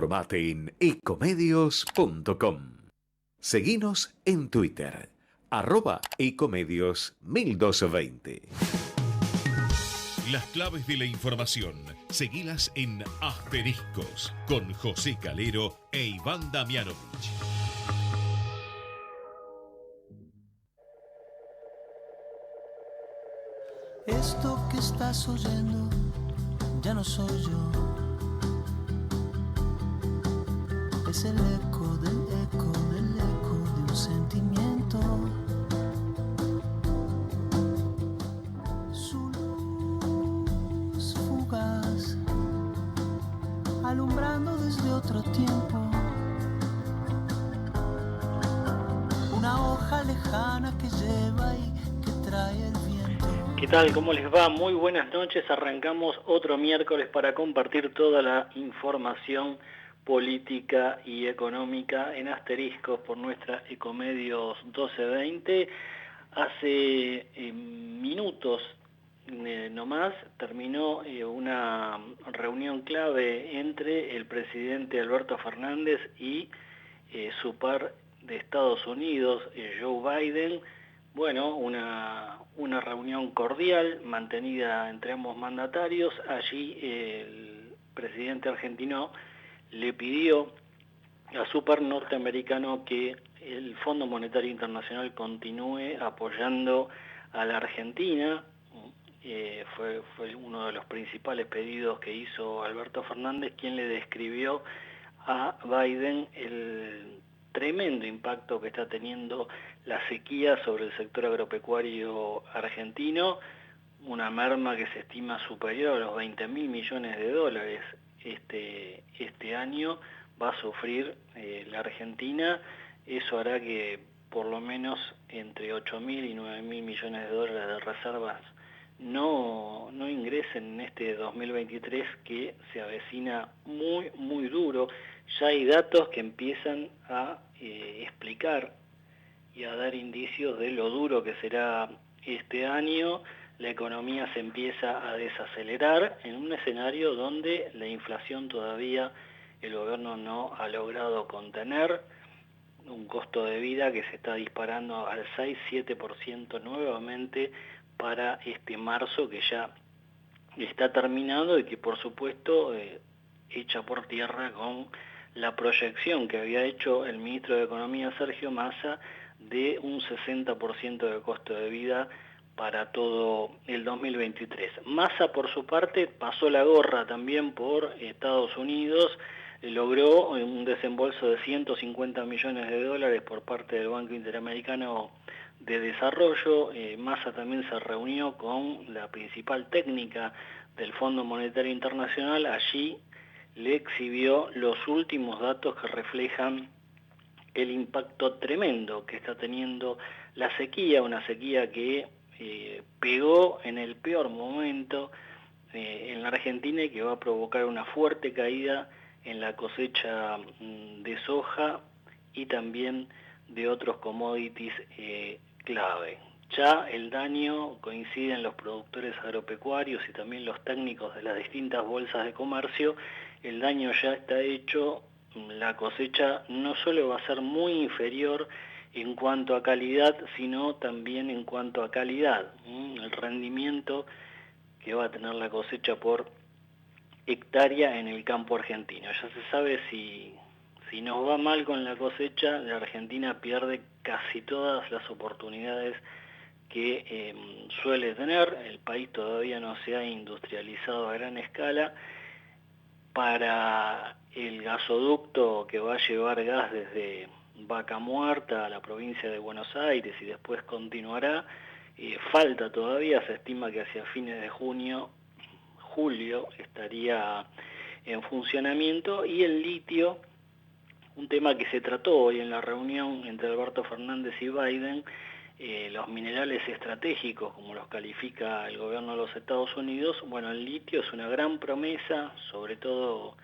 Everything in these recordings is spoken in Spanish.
Informate en ecomedios.com. Seguinos en Twitter, @ecomedios1220. Las claves de la información, seguilas en Asteriscos, con José Calero e Iván Damianovich. Esto que estás oyendo ya no soy yo. Es el eco del eco del eco de un sentimiento. Su luz fugaz, alumbrando desde otro tiempo. Una hoja lejana que lleva y que trae el viento. ¿Qué tal? ¿Cómo les va? Muy buenas noches. Arrancamos otro miércoles para compartir toda la información política y económica en Asteriscos por nuestra Ecomedios 1220. Hace minutos nomás terminó una reunión clave entre el presidente Alberto Fernández y su par de Estados Unidos, Joe Biden. Bueno, una reunión cordial mantenida entre ambos mandatarios. Allí el presidente argentino le pidió a su par norteamericano que el Fondo Monetario Internacional continúe apoyando a la Argentina. Fue uno de los principales pedidos que hizo Alberto Fernández, quien le describió a Biden el tremendo impacto que está teniendo la sequía sobre el sector agropecuario argentino, una merma que se estima superior a los 20.000 millones de dólares este año va a sufrir la Argentina. Eso hará que por lo menos entre 8.000 y 9.000 millones de dólares de reservas no ingresen en este 2023, que se avecina muy, muy duro. Ya hay datos que empiezan a explicar y a dar indicios de lo duro que será este año. La economía se empieza a desacelerar en un escenario donde la inflación todavía el gobierno no ha logrado contener, un costo de vida que se está disparando al 6-7% nuevamente para este marzo, que ya está terminado y que por supuesto echa por tierra con la proyección que había hecho el ministro de Economía Sergio Massa de un 60% de costo de vida para todo el 2023. Massa, por su parte, pasó la gorra también por Estados Unidos, logró un desembolso de 150 millones de dólares por parte del Banco Interamericano de Desarrollo. Massa también se reunió con la principal técnica del Fondo Monetario Internacional. Allí le exhibió los últimos datos que reflejan el impacto tremendo que está teniendo la sequía, una sequía que pegó en el peor momento en la Argentina y que va a provocar una fuerte caída en la cosecha de soja y también de otros commodities clave. Ya el daño, coinciden los productores agropecuarios y también los técnicos de las distintas bolsas de comercio, el daño ya está hecho. La cosecha no solo va a ser muy inferior en cuanto a calidad, sino también en cuanto a calidad. El rendimiento que va a tener la cosecha por hectárea en el campo argentino. Ya se sabe, si nos va mal con la cosecha, la Argentina pierde casi todas las oportunidades que suele tener. El país todavía no se ha industrializado a gran escala. Para el gasoducto que va a llevar gas desde Vaca Muerta a la provincia de Buenos Aires y después continuará, falta todavía. Se estima que hacia fines de julio estaría en funcionamiento. Y el litio, un tema que se trató hoy en la reunión entre Alberto Fernández y Biden, los minerales estratégicos, como los califica el gobierno de los Estados Unidos. Bueno, el litio es una gran promesa, sobre todo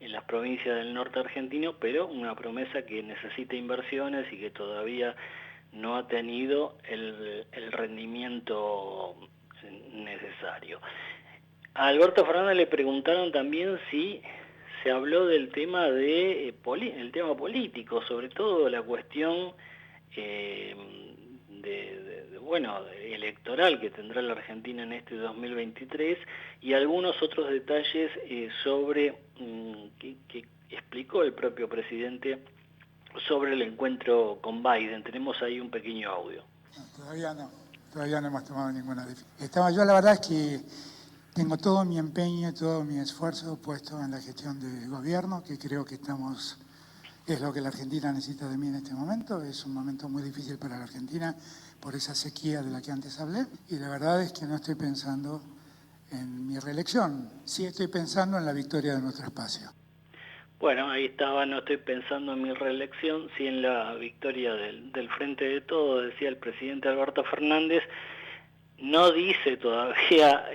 en las provincias del norte argentino, pero una promesa que necesita inversiones y que todavía no ha tenido el rendimiento necesario. A Alberto Fernández le preguntaron también si se habló del tema el tema político, sobre todo la cuestión electoral que tendrá la Argentina en este 2023 y algunos otros detalles sobre que explicó el propio presidente sobre el encuentro con Biden. Tenemos ahí un pequeño audio. No, todavía no hemos tomado ninguna decisión. Yo la verdad es que tengo todo mi empeño, todo mi esfuerzo puesto en la gestión del gobierno, que creo que es lo que la Argentina necesita de mí en este momento. Es un momento muy difícil para la Argentina por esa sequía de la que antes hablé. Y la verdad es que no estoy pensando en mi reelección. Sí estoy pensando en la victoria de nuestro espacio. Bueno, ahí estaba, no estoy pensando en mi reelección, sí en la victoria del Frente de Todos, decía el presidente Alberto Fernández. No dice todavía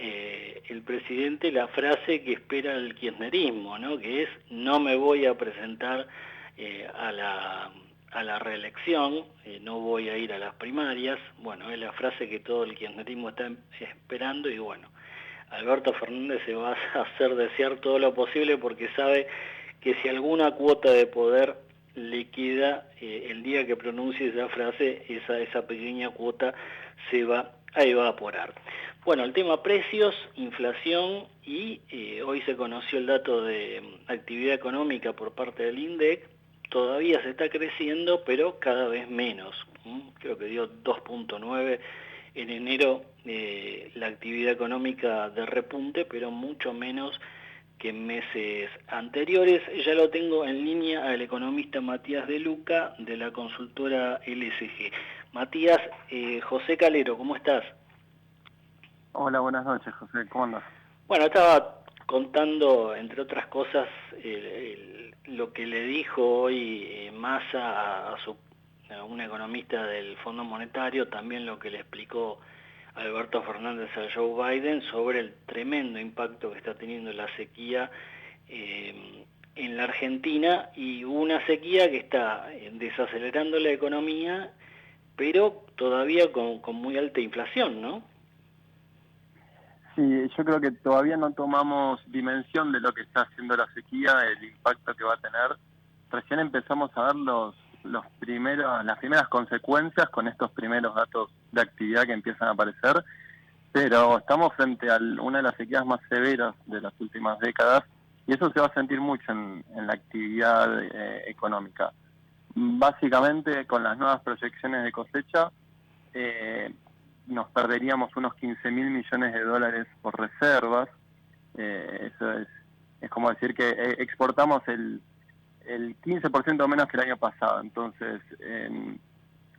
el presidente la frase que espera el kirchnerismo, ¿no? Que es: no me voy a presentar a la reelección, no voy a ir a las primarias. Bueno, es la frase que todo el kirchnerismo está esperando y bueno, Alberto Fernández se va a hacer desear todo lo posible porque sabe que si alguna cuota de poder le queda el día que pronuncie esa frase, esa pequeña cuota se va a evaporar. Bueno, el tema precios, inflación y hoy se conoció el dato de actividad económica por parte del INDEC. Todavía se está creciendo, pero cada vez menos. Creo que dio 2.9 en enero la actividad económica de repunte, pero mucho menos que en meses anteriores. Ya lo tengo en línea al economista Matías De Luca de la consultora LSG. Matías, José Calero, ¿cómo estás? Hola, buenas noches, José, ¿cómo andas? Bueno, estaba contando, entre otras cosas, lo que le dijo hoy Massa a un economista del Fondo Monetario, también lo que le explicó Alberto Fernández a Joe Biden sobre el tremendo impacto que está teniendo la sequía en la Argentina, y una sequía que está desacelerando la economía, pero todavía con muy alta inflación, ¿no? Sí, yo creo que todavía no tomamos dimensión de lo que está haciendo la sequía, el impacto que va a tener. Recién empezamos a ver las primeras consecuencias con estos primeros datos de actividad que empiezan a aparecer, pero estamos frente a una de las sequías más severas de las últimas décadas y eso se va a sentir mucho en la actividad económica. Básicamente, con las nuevas proyecciones de cosecha, nos perderíamos unos 15.000 millones de dólares por reservas. Eso es como decir que exportamos el 15% menos que el año pasado. Entonces, en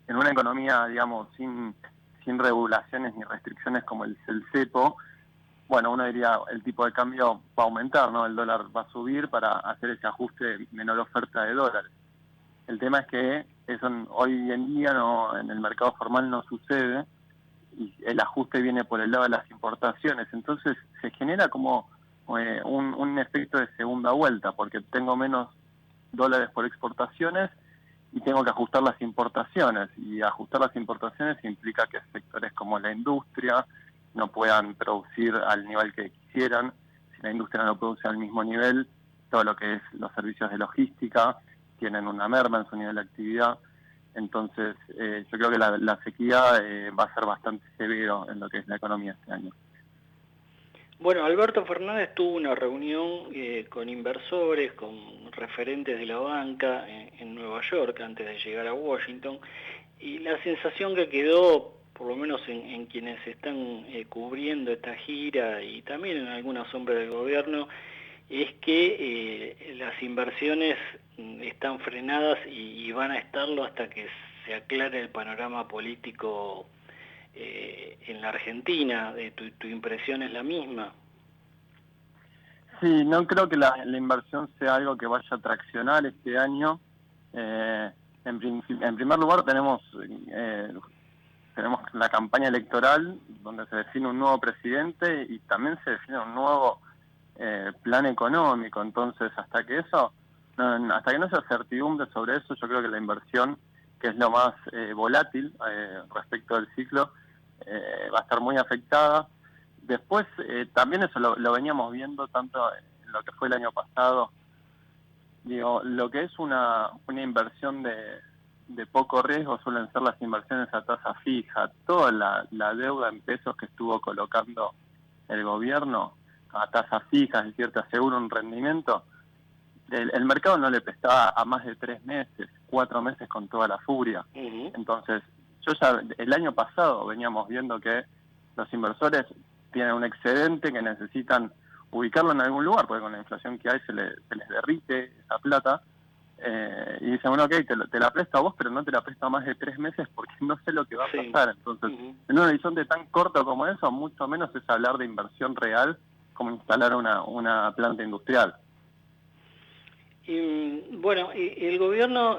una economía, digamos, sin regulaciones ni restricciones como el cepo, bueno, uno diría el tipo de cambio va a aumentar, ¿no? El dólar va a subir para hacer ese ajuste de menor oferta de dólares. El tema es que eso hoy en día en el mercado formal no sucede y el ajuste viene por el lado de las importaciones. Entonces se genera como un efecto de segunda vuelta, porque tengo menos dólares por exportaciones y tengo que ajustar las importaciones. Y ajustar las importaciones implica que sectores como la industria no puedan producir al nivel que quisieran. Si la industria no produce al mismo nivel, todo lo que es los servicios de logística tienen una merma en su nivel de actividad. Entonces, yo creo que la sequía va a ser bastante severo en lo que es la economía este año. Bueno, Alberto Fernández tuvo una reunión con inversores, con referentes de la banca en Nueva York antes de llegar a Washington, y la sensación que quedó, por lo menos en quienes están cubriendo esta gira y también en algunos hombres del gobierno, es que las inversiones están frenadas y van a estarlo hasta que se aclare el panorama político en la Argentina. ¿Tu impresión es la misma? Sí, no creo que la inversión sea algo que vaya a traccionar este año. En primer lugar tenemos la campaña electoral donde se define un nuevo presidente y también se define un nuevo plan económico. Entonces hasta que no haya certidumbre sobre eso, yo creo que la inversión, que es lo más volátil respecto del ciclo, va a estar muy afectada. Después también eso lo veníamos viendo tanto en lo que fue el año pasado Digo, lo que es una inversión de poco riesgo suelen ser las inversiones a tasa fija. Toda la deuda en pesos que estuvo colocando el gobierno a tasa fija, es decir, te asegura un rendimiento, el mercado no le prestaba a más de 3 meses, 4 meses con toda la furia. Uh-huh. Entonces, el año pasado veníamos viendo que los inversores tienen un excedente que necesitan ubicarlo en algún lugar, porque con la inflación que hay se les derrite esa plata, y dicen, bueno, ok, te la presto a vos, pero no te la presto a más de 3 meses porque no sé lo que va a pasar. Entonces, en un horizonte tan corto como eso, mucho menos es hablar de inversión real como instalar una planta industrial. Y, bueno, el gobierno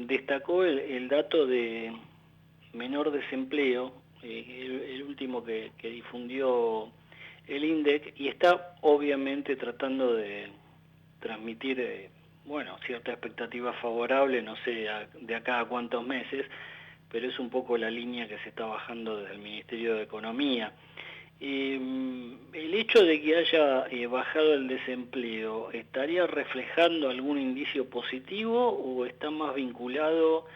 destacó el dato de menor desempleo, el último que difundió el INDEC, y está obviamente tratando de transmitir cierta expectativa favorable, no sé de acá a cuántos meses, pero es un poco la línea que se está bajando desde el Ministerio de Economía. El hecho de que haya bajado el desempleo, ¿estaría reflejando algún indicio positivo o está más vinculado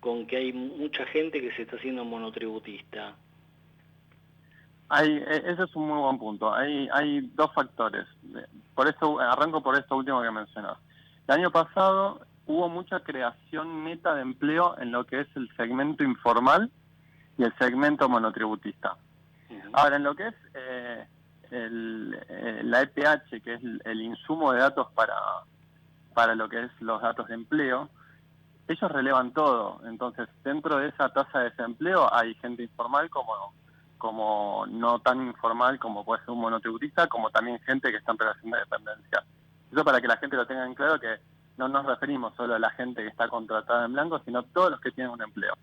con que hay mucha gente que se está haciendo monotributista? Ese es un muy buen punto. Hay dos factores. Por eso arranco por esto último que mencionás. El año pasado hubo mucha creación neta de empleo en lo que es el segmento informal y el segmento monotributista. Ahora, en lo que es la EPH, que es el insumo de datos para lo que es los datos de empleo, ellos relevan todo. Entonces, dentro de esa tasa de desempleo hay gente informal como no tan informal como puede ser un monotributista, como también gente que está en relación de dependencia. Eso para que la gente lo tenga en claro, que no nos referimos solo a la gente que está contratada en blanco, sino todos los que tienen un empleo.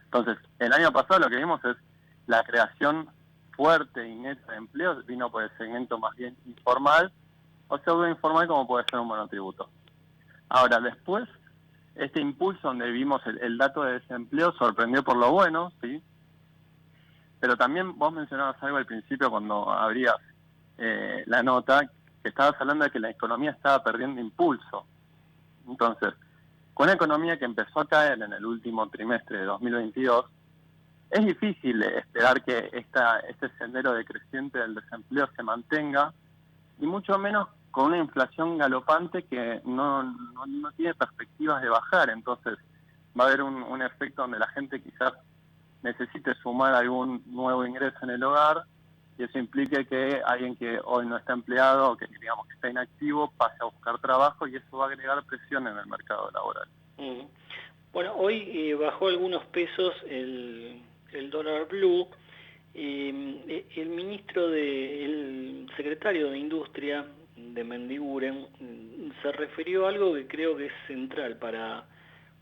Entonces, el año pasado lo que vimos es la creación fuerte y neta de empleos vino por el segmento más bien informal o pseudo informal como puede ser un monotributo. Ahora, después, este impulso donde vimos el dato de desempleo sorprendió por lo bueno, ¿sí? Pero también vos mencionabas algo al principio cuando abrías la nota, que estabas hablando de que la economía estaba perdiendo impulso. Entonces, con una economía que empezó a caer en el último trimestre de 2022, es difícil esperar que este sendero decreciente del desempleo se mantenga, y mucho menos con una inflación galopante que no tiene perspectivas de bajar. Entonces va a haber un efecto donde la gente quizás necesite sumar algún nuevo ingreso en el hogar, y eso implique que alguien que hoy no está empleado o que digamos que está inactivo pase a buscar trabajo, y eso va a agregar presión en el mercado laboral. Bueno, hoy bajó algunos pesos el dólar blue. El secretario de Industria de Mendiguren se refirió a algo que creo que es central para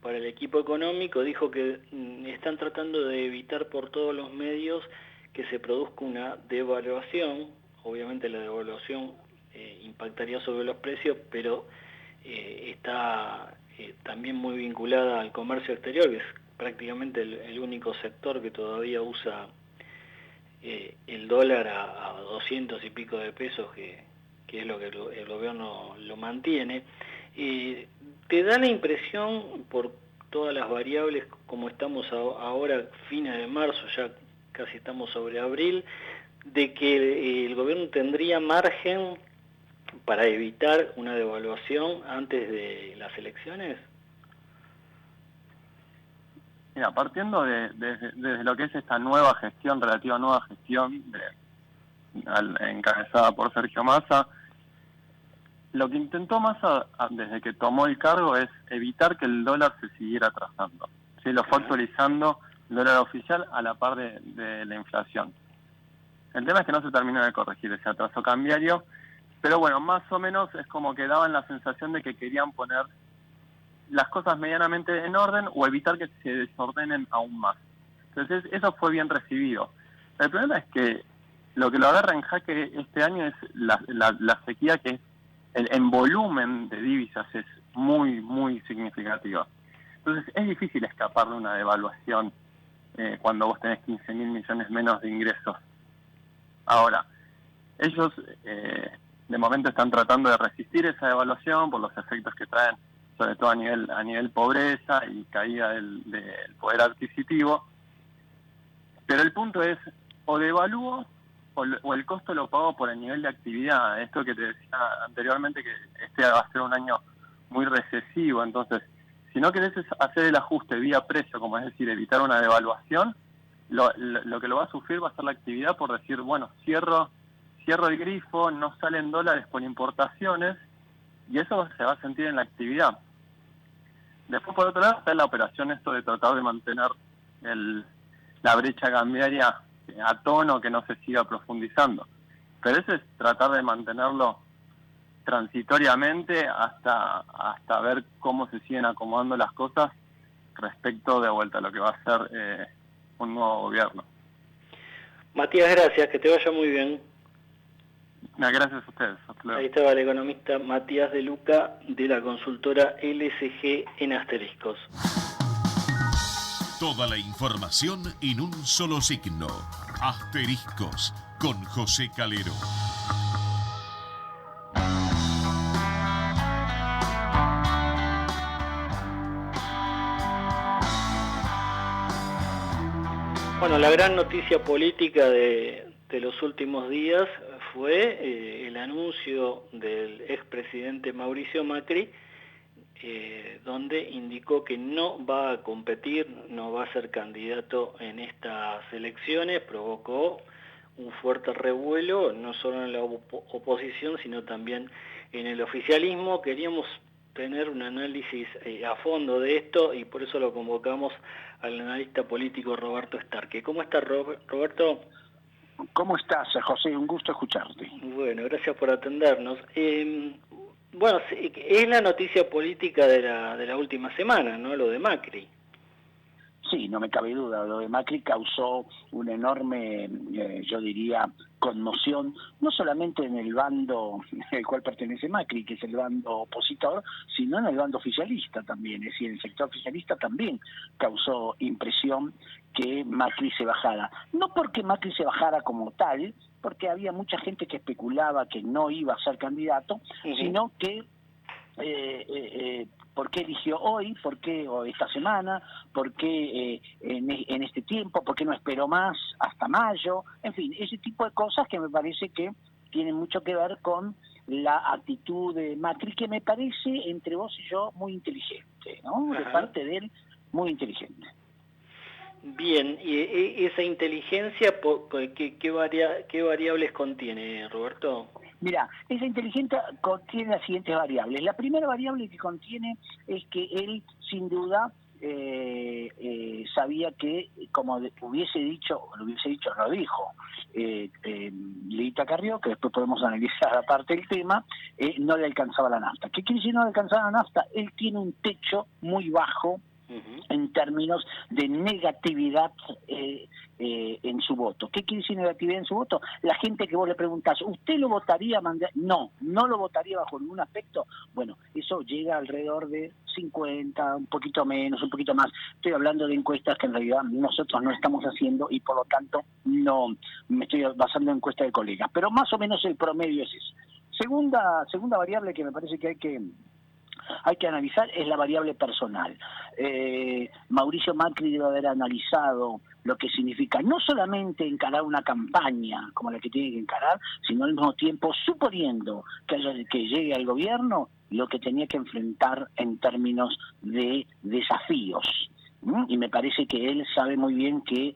el equipo económico. Dijo que están tratando de evitar por todos los medios que se produzca una devaluación. Obviamente la devaluación impactaría sobre los precios, pero está también muy vinculada al comercio exterior, que es prácticamente el único sector que todavía usa el dólar a 200 y pico de pesos, que es lo que el gobierno lo mantiene. ¿Te da la impresión, por todas las variables, como estamos ahora, fines de marzo, ya casi estamos sobre abril, de que el gobierno tendría margen para evitar una devaluación antes de las elecciones? Mira, partiendo desde lo que es esta nueva gestión, relativa nueva gestión encabezada por Sergio Massa, lo que intentó Massa desde que tomó el cargo es evitar que el dólar se siguiera atrasando. ¿Sí? Lo fue actualizando el dólar oficial a la par de la inflación. El tema es que no se terminó de corregir ese atraso cambiario, pero bueno, más o menos es como que daban la sensación de que querían poner las cosas medianamente en orden o evitar que se desordenen aún más. Entonces eso fue bien recibido. El problema es que lo que lo agarra en jaque este año es la sequía, que en volumen de divisas es muy, muy significativa. Entonces es difícil escapar de una devaluación cuando vos tenés 15.000 millones menos de ingresos. Ahora, ellos de momento están tratando de resistir esa devaluación por los efectos que traen, sobre todo a nivel pobreza y caída del poder adquisitivo. Pero el punto es, o devalúo o el costo lo pago por el nivel de actividad. Esto que te decía anteriormente, que este va a ser un año muy recesivo. Entonces, si no querés hacer el ajuste vía precio, como es decir, evitar una devaluación, lo que lo va a sufrir va a ser la actividad por decir, bueno, cierro el grifo, no salen dólares por importaciones, y eso se va a sentir en la actividad. Después, por otro lado, está la operación esto de tratar de mantener la brecha cambiaria a tono, que no se siga profundizando. Pero eso es tratar de mantenerlo transitoriamente hasta ver cómo se siguen acomodando las cosas respecto de vuelta a lo que va a ser un nuevo gobierno. Matías, gracias, que te vaya muy bien. Gracias a ustedes. Ahí estaba el economista Matías de Luca de la consultora LSG en Asteriscos. Toda la información en un solo signo. Asteriscos con José Calero. Bueno, la gran noticia política de los últimos días fue el anuncio del expresidente Mauricio Macri, donde indicó que no va a competir, no va a ser candidato en estas elecciones. Provocó un fuerte revuelo, no solo en la oposición, sino también en el oficialismo. Queríamos tener un análisis a fondo de esto y por eso lo convocamos al analista político Roberto Starke. ¿Cómo estás, Roberto? ¿Cómo estás, José? Un gusto escucharte. Bueno, gracias por atendernos. Bueno, es la noticia política de la última semana, ¿no? Lo de Macri. Sí, no me cabe duda. Lo de Macri causó una enorme, yo diría, conmoción, no solamente en el bando al cual pertenece Macri, que es el bando opositor, sino en el bando oficialista también. Es decir, el sector oficialista también causó impresión que Macri se bajara. No porque Macri se bajara como tal, porque había mucha gente que especulaba que no iba a ser candidato, sino que ¿por qué eligió hoy? ¿Por qué o esta semana? ¿Por qué en este tiempo? ¿Por qué no esperó más hasta mayo? En fin, ese tipo de cosas que me parece que tienen mucho que ver con la actitud de Macri, que me parece, entre vos y yo, muy inteligente, ¿no? De parte de él, muy inteligente. Bien, y esa inteligencia, ¿qué variables contiene, Roberto? Mira, esa inteligencia contiene las siguientes variables. La primera variable que contiene es que él, sin duda, sabía que, como lo dijo Lita Carrió, que después podemos analizar aparte el tema, no le alcanzaba la nafta. ¿Qué quiere decir no le alcanzaba la nafta? Él tiene un techo muy bajo en términos de negatividad en su voto. ¿Qué quiere decir negatividad en su voto? La gente que vos le preguntás, ¿usted lo votaría? No lo votaría bajo ningún aspecto. Bueno, eso llega alrededor de 50, un poquito menos, un poquito más. Estoy hablando de encuestas que en realidad nosotros no estamos haciendo y por lo tanto no me estoy basando en encuestas de colegas. Pero más o menos el promedio es eso. Segunda variable que me parece que hay que analizar es la variable personal. Mauricio Macri debe haber analizado lo que significa no solamente encarar una campaña como la que tiene que encarar, sino al mismo tiempo, suponiendo que llegue al gobierno, lo que tenía que enfrentar en términos de desafíos. Y me parece que él sabe muy bien que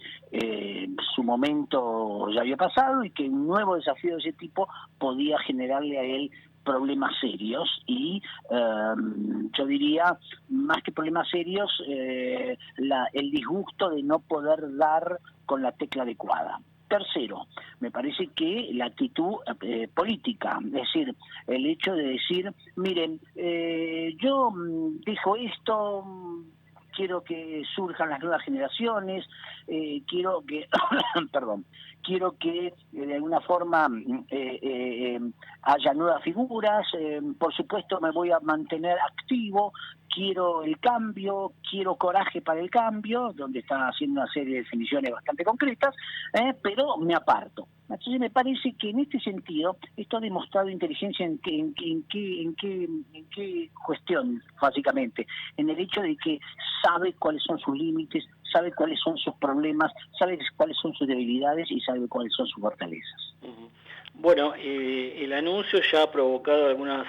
su momento ya había pasado y que un nuevo desafío de ese tipo podía generarle a él problemas serios y yo diría, más que problemas serios, el disgusto de no poder dar con la tecla adecuada. Tercero, me parece que la actitud política, es decir, el hecho de decir, miren, yo dejo esto, quiero que surjan las nuevas generaciones, quiero que de alguna forma haya nuevas figuras, por supuesto me voy a mantener activo, quiero el cambio, quiero coraje para el cambio, donde está haciendo una serie de definiciones bastante concretas, pero me aparto. Entonces me parece que en este sentido esto ha demostrado inteligencia en qué cuestión, básicamente, en el hecho de que sabe cuáles son sus límites, sabe cuáles son sus problemas, sabe cuáles son sus debilidades y sabe cuáles son sus fortalezas. Bueno, el anuncio ya ha provocado algunas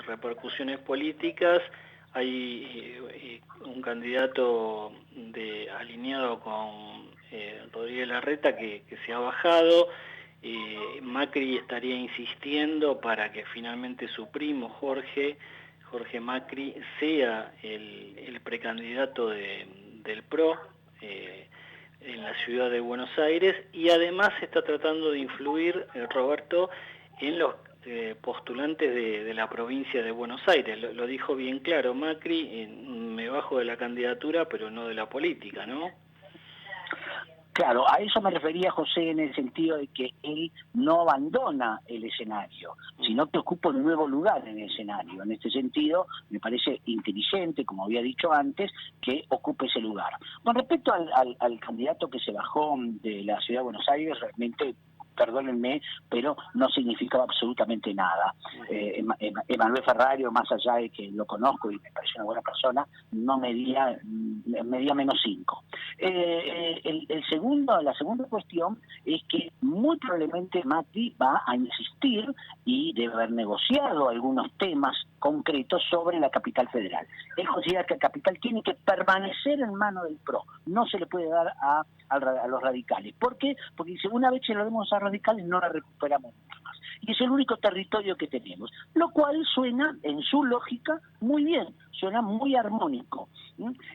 repercusiones políticas. Hay un candidato alineado con Rodríguez Larreta que se ha bajado. Macri estaría insistiendo para que finalmente su primo Jorge Macri sea el precandidato del PRO en la ciudad de Buenos Aires, y además está tratando de influir, Roberto, en los postulantes de la provincia de Buenos Aires. Lo dijo bien claro Macri: me bajo de la candidatura pero no de la política, ¿no? Claro, a eso me refería, José, en el sentido de que él no abandona el escenario, sino que ocupa un nuevo lugar en el escenario. En este sentido, me parece inteligente, como había dicho antes, que ocupe ese lugar. Con respecto al candidato que se bajó de la ciudad de Buenos Aires, realmente, perdónenme, pero no significaba absolutamente nada. Emanuel Ferrario, más allá de que lo conozco y me parece una buena persona, no medía -5. La segunda cuestión es que muy probablemente Macri va a insistir y debe haber negociado algunos temas concretos sobre la capital federal. Él considera que la capital tiene que permanecer en manos del PRO, no se le puede dar a los radicales. ¿Por qué? Porque dice, una vez que lo demos a radicales no la recuperamos nunca más. Y es el único territorio que tenemos, lo cual suena, en su lógica, muy bien, suena muy armónico.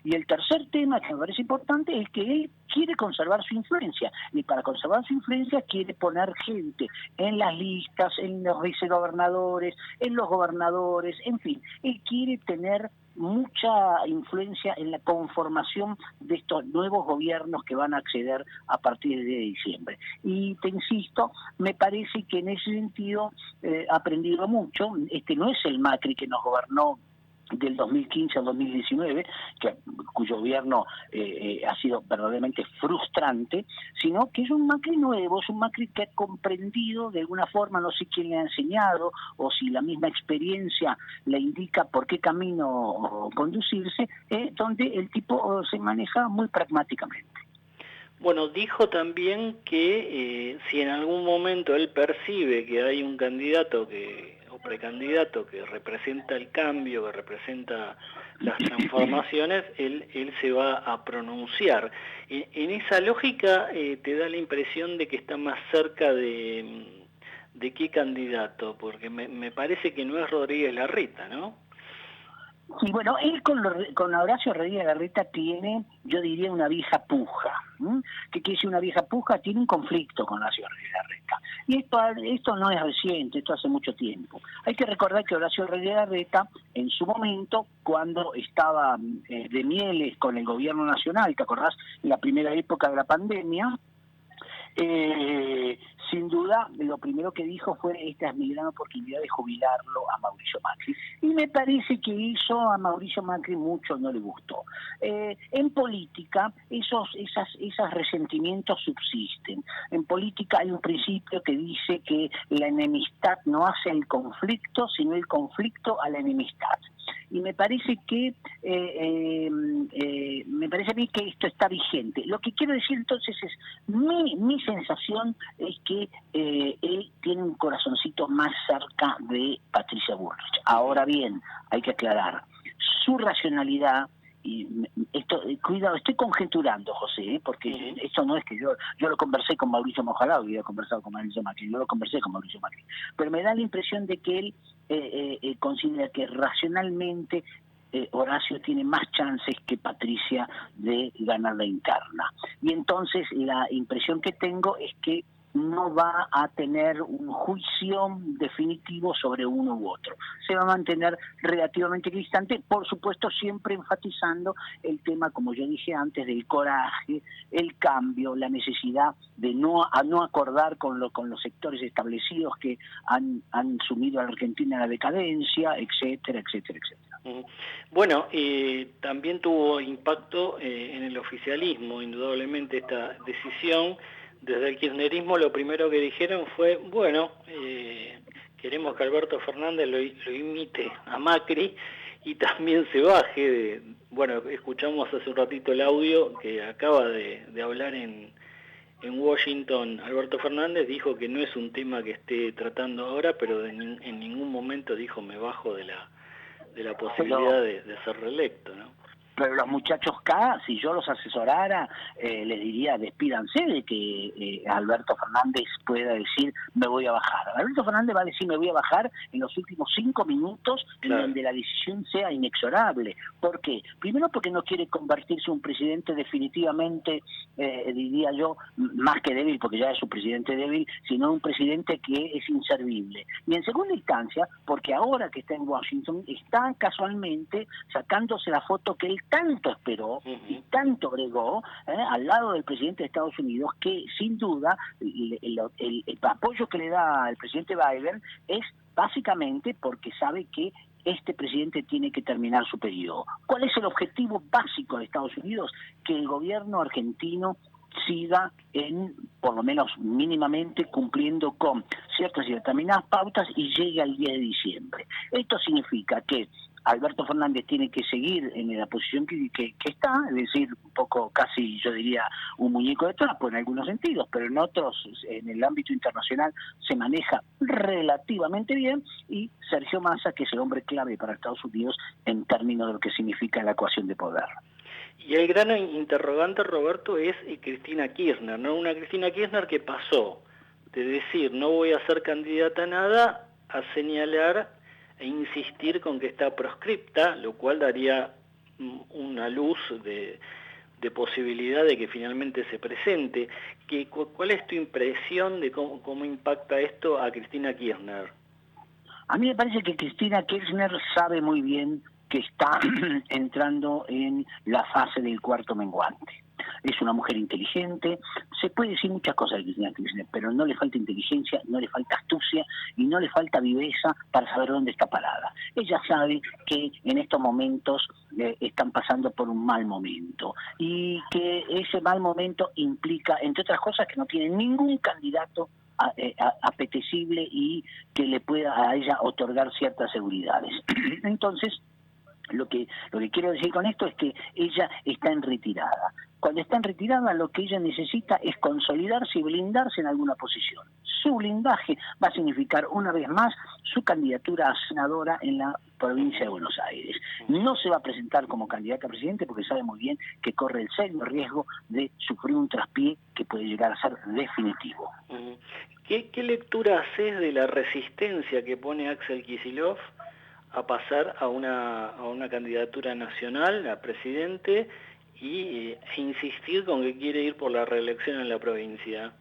Y el tercer tema que me parece importante es que él quiere conservar su influencia, y para conservar su influencia quiere poner gente en las listas, en los vicegobernadores, en los gobernadores, en fin, él quiere tener mucha influencia en la conformación de estos nuevos gobiernos que van a acceder a partir de diciembre. Y te insisto, me parece que en ese sentido ha aprendido mucho. Este no es el Macri que nos gobernó del 2015 al 2019, cuyo gobierno ha sido verdaderamente frustrante, sino que es un Macri nuevo, es un Macri que ha comprendido de alguna forma, no sé quién le ha enseñado o si la misma experiencia le indica por qué camino conducirse, donde el tipo se maneja muy pragmáticamente. Bueno, dijo también que si en algún momento él percibe que hay un candidato o precandidato que representa el cambio, que representa las transformaciones, él se va a pronunciar. En esa lógica, ¿te da la impresión de que está más cerca de qué candidato? Porque me parece que no es Rodríguez Larreta, ¿no? Y bueno, él con Horacio Rodríguez Larreta tiene, yo diría, una vieja puja. ¿Qué quiere decir una vieja puja? Tiene un conflicto con Horacio Rodríguez Larreta. Y esto no es reciente, esto hace mucho tiempo. Hay que recordar que Horacio Rodríguez Larreta, en su momento, cuando estaba de mieles con el gobierno nacional, ¿te acordás? En la primera época de la pandemia, sin duda, lo primero que dijo fue: esta es mi gran oportunidad de jubilarlo a Mauricio Macri. Y me parece que eso a Mauricio Macri mucho no le gustó. En política, esos resentimientos subsisten. En política hay un principio que dice que la enemistad no hace el conflicto, sino el conflicto a la enemistad. Y me parece que me parece a mí que esto está vigente. Lo que quiero decir entonces es, mi sensación es que él tiene un corazoncito más cerca de Patricia Bullrich. Ahora bien, hay que aclarar, su racionalidad, y esto, cuidado, estoy conjeturando, José, porque esto no es que yo lo conversé con Mauricio Ojalá hubiera conversado con Mauricio Macri, yo lo conversé con Mauricio Macri, pero me da la impresión de que él considera que racionalmente Horacio tiene más chances que Patricia de ganar la interna. Y entonces la impresión que tengo es que no va a tener un juicio definitivo sobre uno u otro. Se va a mantener relativamente distante, por supuesto siempre enfatizando el tema, como yo dije antes, del coraje, el cambio, la necesidad de no acordar con los sectores establecidos que han sumido a la Argentina en la decadencia, etcétera, etcétera, etcétera. Bueno, también tuvo impacto en el oficialismo, indudablemente, esta decisión. Desde el kirchnerismo lo primero que dijeron fue, bueno, queremos que Alberto Fernández lo imite a Macri y también se baje bueno, escuchamos hace un ratito el audio que acaba de hablar en Washington. Alberto Fernández dijo que no es un tema que esté tratando ahora, pero en ningún momento dijo me bajo de la posibilidad de ser reelecto, ¿no? Pero los muchachos K, si yo los asesorara, les diría despídanse de que Alberto Fernández pueda decir me voy a bajar. Alberto Fernández va a decir me voy a bajar en los últimos 5 minutos, claro, en donde la decisión sea inexorable. ¿Por qué? Primero porque no quiere convertirse en un presidente definitivamente, diría yo, más que débil, porque ya es un presidente débil, sino un presidente que es inservible. Y en segunda instancia, porque ahora que está en Washington, está casualmente sacándose la foto que él tanto esperó y tanto bregó al lado del presidente de Estados Unidos, que sin duda el apoyo que le da al presidente Biden es básicamente porque sabe que este presidente tiene que terminar su periodo. ¿Cuál es el objetivo básico de Estados Unidos? Que el gobierno argentino siga por lo menos mínimamente, cumpliendo con ciertas y determinadas pautas y llegue al 10 de diciembre. Esto significa que Alberto Fernández tiene que seguir en la posición que está, es decir, un poco casi, yo diría, un muñeco de trapo en algunos sentidos, pero en otros, en el ámbito internacional, se maneja relativamente bien, y Sergio Massa, que es el hombre clave para Estados Unidos en términos de lo que significa la ecuación de poder. Y el gran interrogante, Roberto, es Cristina Kirchner, ¿no? Una Cristina Kirchner que pasó de decir no voy a ser candidata a nada a señalar e insistir con que está proscripta, lo cual daría una luz de posibilidad de que finalmente se presente. ¿Cuál es tu impresión de cómo impacta esto a Cristina Kirchner? A mí me parece que Cristina Kirchner sabe muy bien que está entrando en la fase del cuarto menguante. Es una mujer inteligente, se puede decir muchas cosas de Cristina Kirchner, pero no le falta inteligencia, no le falta astucia y no le falta viveza para saber dónde está parada. Ella sabe que en estos momentos están pasando por un mal momento, y que ese mal momento implica, entre otras cosas, que no tiene ningún candidato apetecible y que le pueda a ella otorgar ciertas seguridades. Entonces, lo que quiero decir con esto es que ella está en retirada. Cuando está en retirada, lo que ella necesita es consolidarse y blindarse en alguna posición. Su blindaje va a significar, una vez más, su candidatura a senadora en la provincia de Buenos Aires. No se va a presentar como candidata a presidente porque sabe muy bien que corre el serio riesgo de sufrir un traspié que puede llegar a ser definitivo. ¿Qué lectura haces de la resistencia que pone Axel Kicillof a pasar a una candidatura nacional a presidente e insistir con que quiere ir por la reelección en la provincia?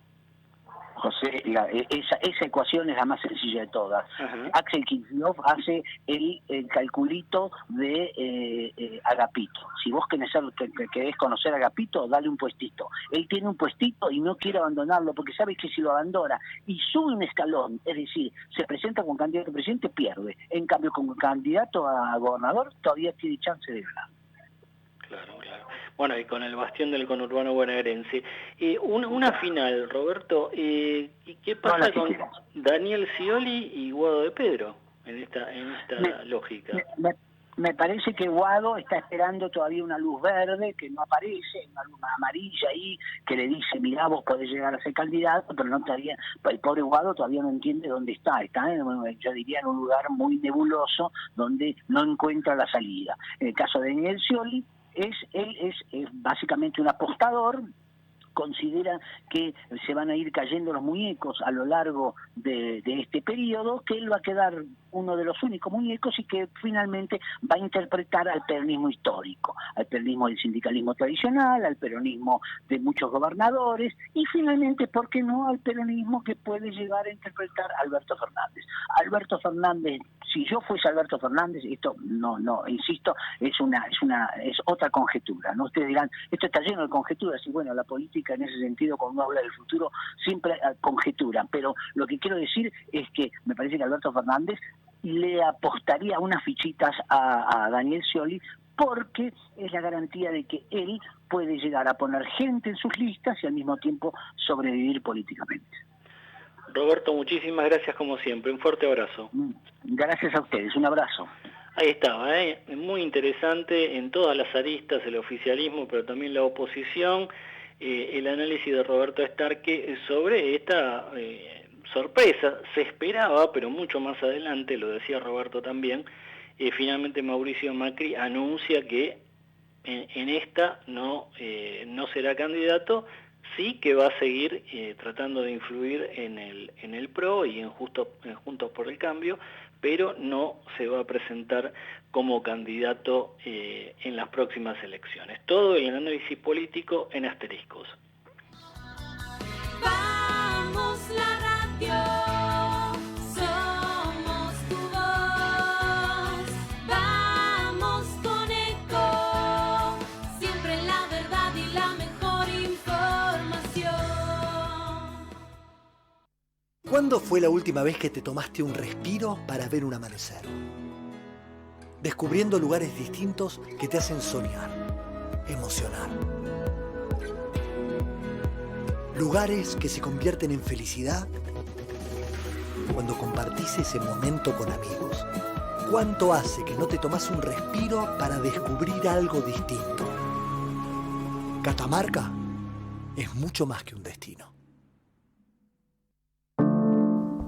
José, esa ecuación es la más sencilla de todas. Ajá. Axel Kicillof hace el calculito de Agapito. Si vos querés conocer a Agapito, dale un puestito. Él tiene un puestito y no quiere abandonarlo porque sabe que si lo abandona y sube un escalón, es decir, se presenta como candidato a presidente, pierde. En cambio, como candidato a gobernador, todavía tiene chance de ganar. Claro. Bueno, y con el bastión del conurbano bonaerense. Una final, Roberto. ¿Qué pasa con Daniel Scioli y Guado de Pedro en esta lógica? Me parece que Guado está esperando todavía una luz verde que no aparece, una luz amarilla ahí que le dice, mirá, vos podés llegar a ser candidato, pero no todavía, el pobre Guado todavía no entiende dónde está yo diría en un lugar muy nebuloso donde no encuentra la salida. En el caso de Daniel Scioli, él es básicamente un apostador, considera que se van a ir cayendo los muñecos a lo largo de este periodo, que él va a quedar uno de los únicos muñecos y que finalmente va a interpretar al peronismo histórico, al peronismo del sindicalismo tradicional, al peronismo de muchos gobernadores y finalmente, ¿por qué no?, al peronismo que puede llegar a interpretar Alberto Fernández. Alberto Fernández, si yo fuese Alberto Fernández, esto no, insisto, es otra conjetura, ¿no? Ustedes dirán, esto está lleno de conjeturas, y bueno, la política en ese sentido, cuando uno habla del futuro, siempre conjetura, pero lo que quiero decir es que me parece que Alberto Fernández le apostaría unas fichitas a Daniel Scioli, porque es la garantía de que él puede llegar a poner gente en sus listas y al mismo tiempo sobrevivir políticamente. Roberto, muchísimas gracias como siempre. Un fuerte abrazo. Gracias a ustedes. Un abrazo. Ahí estaba, muy interesante en todas las aristas, el oficialismo, pero también la oposición, el análisis de Roberto Starke sobre esta sorpresa. Se esperaba, pero mucho más adelante, lo decía Roberto también, finalmente Mauricio Macri anuncia que en esta no será candidato, sí que va a seguir tratando de influir en el PRO y en Juntos por el Cambio, pero no se va a presentar como candidato en las próximas elecciones. Todo el análisis político en asteriscos. Vamos la radio, somos tu voz, vamos con Eco, siempre la verdad y la mejor información. ¿Cuándo fue la última vez que te tomaste un respiro para ver un amanecer? Descubriendo lugares distintos que te hacen soñar, emocionar. Lugares que se convierten en felicidad cuando compartís ese momento con amigos. ¿Cuánto hace que no te tomás un respiro para descubrir algo distinto? Catamarca es mucho más que un destino.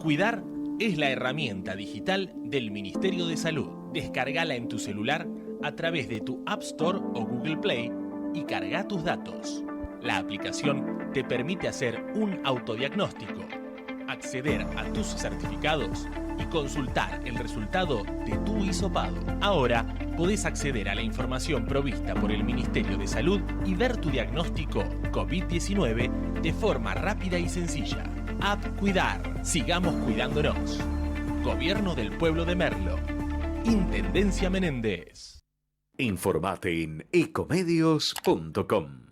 Cuidar es la herramienta digital del Ministerio de Salud. Descárgala en tu celular a través de tu App Store o Google Play y carga tus datos. La aplicación te permite hacer un autodiagnóstico, acceder a tus certificados y consultar el resultado de tu hisopado. Ahora podés acceder a la información provista por el Ministerio de Salud y ver tu diagnóstico COVID-19 de forma rápida y sencilla. App Cuidar. Sigamos cuidándonos. Gobierno del Pueblo de Merlo. Intendencia Menéndez. Informate en ecomedios.com.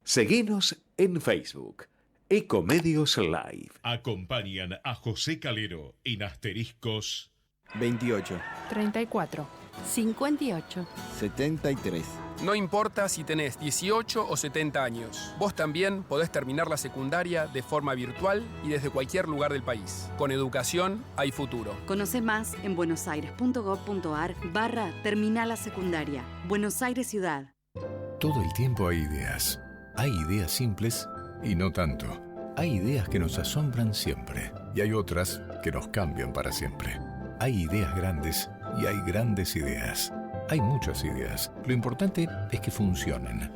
Seguinos en Facebook. Ecomedios Live. Acompañan a José Calero en asteriscos 28, 34, 58, 73. No importa si tenés 18 o 70 años, vos también podés terminar la secundaria de forma virtual y desde cualquier lugar del país. Con educación hay futuro. Conoce más en buenosaires.gov.ar/terminal la secundaria. Buenos Aires Ciudad. Todo el tiempo hay ideas. Hay ideas simples y no tanto. Hay ideas que nos asombran siempre y hay otras que nos cambian para siempre. Hay ideas grandes y hay grandes ideas. Hay muchas ideas. Lo importante es que funcionen.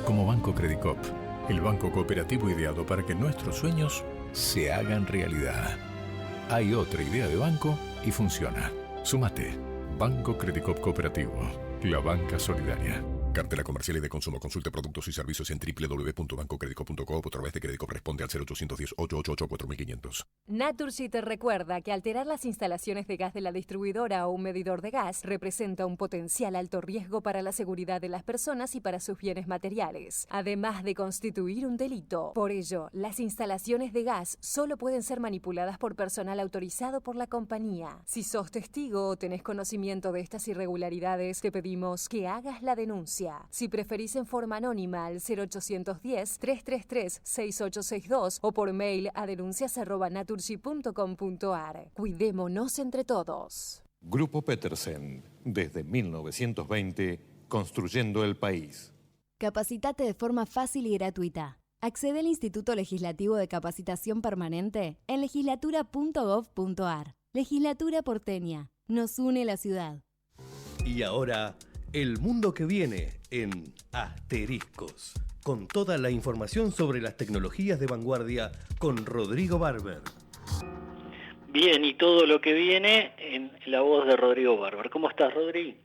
Como Banco Credicop, el banco cooperativo ideado para que nuestros sueños se hagan realidad. Hay otra idea de banco y funciona. Súmate. Banco Credicop Cooperativo. La banca solidaria. Cartela comercial y de consumo. Consulte productos y servicios en www.bancocredico.com o a través de Credicop. Responde al 0810-888-4500. Naturgy te recuerda que alterar las instalaciones de gas de la distribuidora o un medidor de gas representa un potencial alto riesgo para la seguridad de las personas y para sus bienes materiales, además de constituir un delito. Por ello, las instalaciones de gas solo pueden ser manipuladas por personal autorizado por la compañía. Si sos testigo o tenés conocimiento de estas irregularidades, te pedimos que hagas la denuncia. Si preferís en forma anónima al 0810-333-6862 o por mail a denuncias@naturgy.com.ar. Cuidémonos entre todos. Grupo Petersen, desde 1920, construyendo el país. Capacitate de forma fácil y gratuita. Accede al Instituto Legislativo de Capacitación Permanente en legislatura.gov.ar. Legislatura porteña. Nos une la ciudad. Y ahora, el mundo que viene en Asteriscos, con toda la información sobre las tecnologías de vanguardia con Rodrigo Barber. Bien, y todo lo que viene en la voz de Rodrigo Barber. ¿Cómo estás, Rodrigo?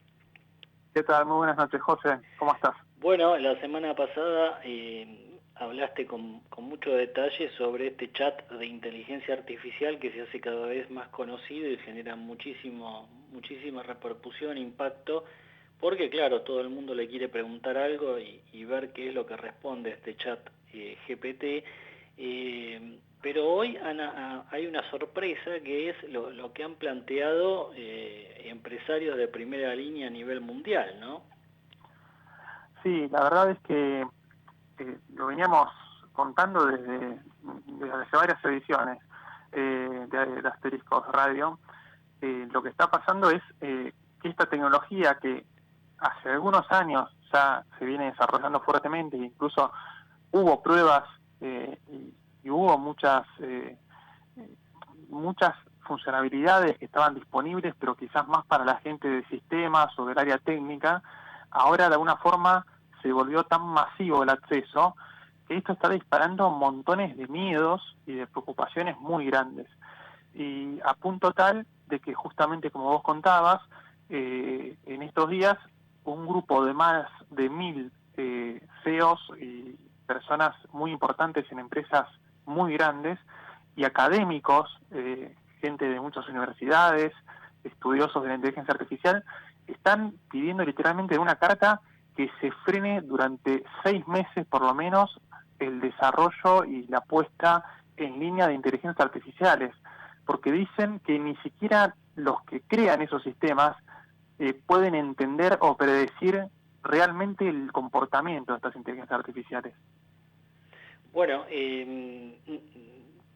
¿Qué tal? Muy buenas noches, José. ¿Cómo estás? Bueno, la semana pasada hablaste con mucho detalle sobre este chat de inteligencia artificial que se hace cada vez más conocido y genera muchísima repercusión, impacto, porque claro, todo el mundo le quiere preguntar algo y ver qué es lo que responde este chat GPT. Pero hoy hay una sorpresa que es lo que han planteado empresarios de primera línea a nivel mundial, ¿no? Sí, la verdad es que lo veníamos contando desde hace varias ediciones de Asteriscos Radio. Lo que está pasando es que esta tecnología que hace algunos años ya se viene desarrollando fuertemente, incluso hubo pruebas y hubo muchas funcionalidades que estaban disponibles, pero quizás más para la gente de sistemas o del área técnica. Ahora de alguna forma se volvió tan masivo el acceso que esto está disparando montones de miedos y de preocupaciones muy grandes. Y a punto tal de que justamente como vos contabas, en estos días un grupo de más de 1000 CEOs y personas muy importantes en empresas muy grandes y académicos, gente de muchas universidades, estudiosos de la inteligencia artificial, están pidiendo literalmente en una carta que se frene durante 6 meses por lo menos el desarrollo y la puesta en línea de inteligencias artificiales, porque dicen que ni siquiera los que crean esos sistemas pueden entender o predecir realmente el comportamiento de estas inteligencias artificiales. Bueno,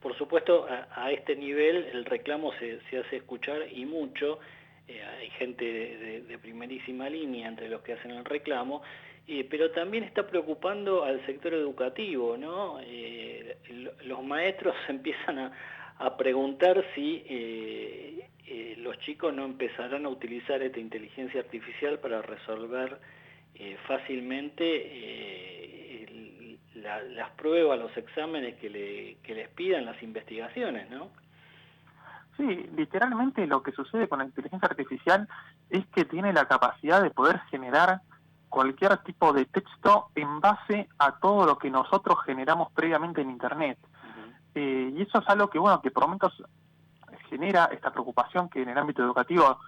por supuesto, a este nivel el reclamo se hace escuchar y mucho. Hay gente de primerísima línea entre los que hacen el reclamo, pero también está preocupando al sector educativo, ¿no? Los maestros empiezan a preguntar si los chicos no empezarán a utilizar esta inteligencia artificial para resolver fácilmente las pruebas, los exámenes que les pidan, las investigaciones, ¿no? Sí, literalmente lo que sucede con la inteligencia artificial es que tiene la capacidad de poder generar cualquier tipo de texto en base a todo lo que nosotros generamos previamente en Internet. Y eso es algo que, bueno, que por momentos genera esta preocupación que en el ámbito educativo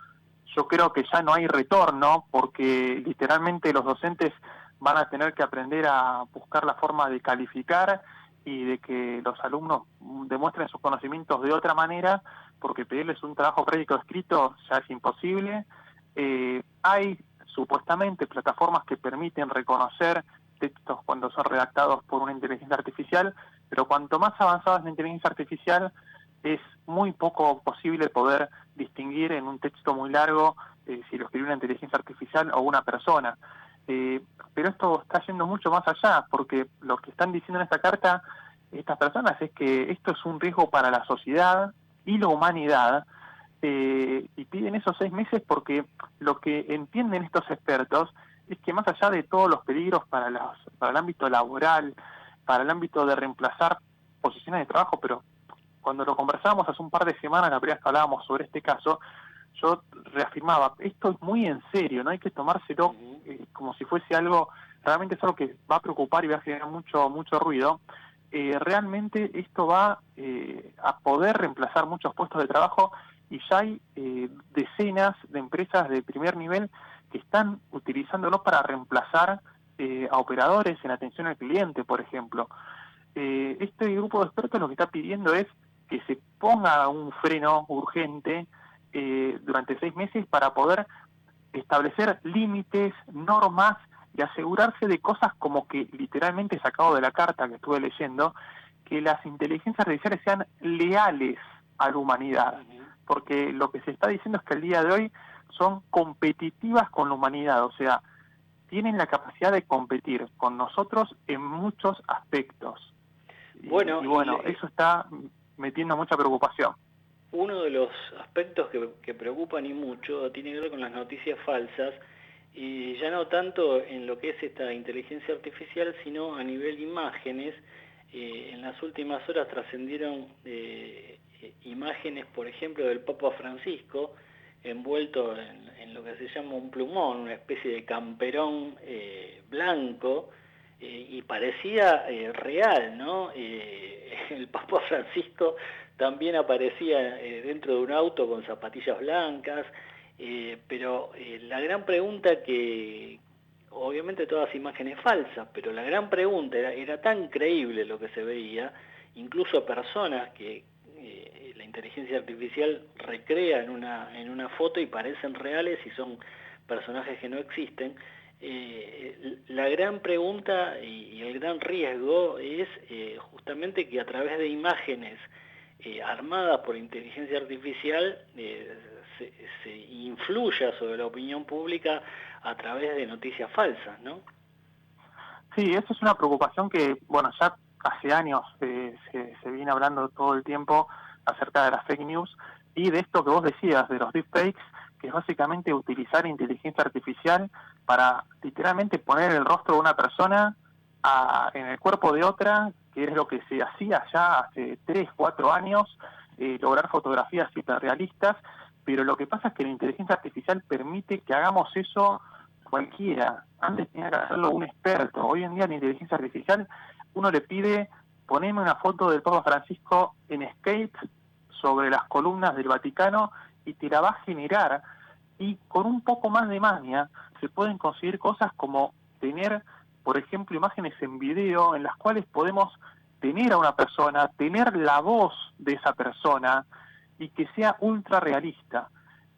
yo creo que ya no hay retorno, porque literalmente los docentes van a tener que aprender a buscar la forma de calificar y de que los alumnos demuestren sus conocimientos de otra manera, porque pedirles un trabajo práctico escrito ya es imposible. Hay supuestamente plataformas que permiten reconocer textos cuando son redactados por una inteligencia artificial, pero cuanto más avanzada es la inteligencia artificial, es muy poco posible poder distinguir en un texto muy largo si lo escribió una inteligencia artificial o una persona. Pero esto está yendo mucho más allá, porque lo que están diciendo en esta carta estas personas es que esto es un riesgo para la sociedad y la humanidad, y piden esos 6 meses porque lo que entienden estos expertos es que más allá de todos los peligros para el ámbito laboral, para el ámbito de reemplazar posiciones de trabajo, pero cuando lo conversábamos hace un par de semanas, la primera vez que hablábamos sobre este caso, yo reafirmaba, esto es muy en serio, no hay que tomárselo como si fuese algo, realmente es algo que va a preocupar y va a generar mucho ruido. Realmente esto va a poder reemplazar muchos puestos de trabajo y ya hay decenas de empresas de primer nivel que están utilizándolo para reemplazar a operadores en atención al cliente, por ejemplo. Este grupo de expertos lo que está pidiendo es que se ponga un freno urgente durante 6 meses para poder establecer límites, normas y asegurarse de cosas como que literalmente sacado de la carta que estuve leyendo, que las inteligencias artificiales sean leales a la humanidad, porque lo que se está diciendo es que el día de hoy son competitivas con la humanidad, o sea, tienen la capacidad de competir con nosotros en muchos aspectos. Bueno, y bueno, eso está metiendo mucha preocupación. Uno de los aspectos que preocupan y mucho tiene que ver con las noticias falsas, y ya no tanto en lo que es esta inteligencia artificial, sino a nivel imágenes. En las últimas horas trascendieron imágenes, por ejemplo, del Papa Francisco, envuelto en lo que se llama un plumón, una especie de camperón blanco, y parecía real, ¿no? El Papa Francisco también aparecía dentro de un auto con zapatillas blancas, pero la gran pregunta que, obviamente todas imágenes falsas, pero la gran pregunta era tan creíble lo que se veía, incluso personas que la inteligencia artificial recrea en una foto y parecen reales y son personajes que no existen. La gran pregunta y el gran riesgo es justamente que a través de imágenes armadas por inteligencia artificial se influya sobre la opinión pública a través de noticias falsas, ¿no? Sí, eso es una preocupación que, bueno, ya hace años se viene hablando todo el tiempo acerca de las fake news y de esto que vos decías, de los deepfakes, que es básicamente utilizar inteligencia artificial para literalmente poner el rostro de una persona en el cuerpo de otra, que es lo que se hacía ya hace 3, 4 años, lograr fotografías hiperrealistas, pero lo que pasa es que la inteligencia artificial permite que hagamos eso cualquiera. Antes tenía que hacerlo un experto. Hoy en día la inteligencia artificial, uno le pide, poneme una foto del Papa Francisco en skate sobre las columnas del Vaticano y te la va a generar. Y con un poco más de maña se pueden conseguir cosas como tener, por ejemplo, imágenes en video en las cuales podemos tener a una persona, tener la voz de esa persona y que sea ultra realista.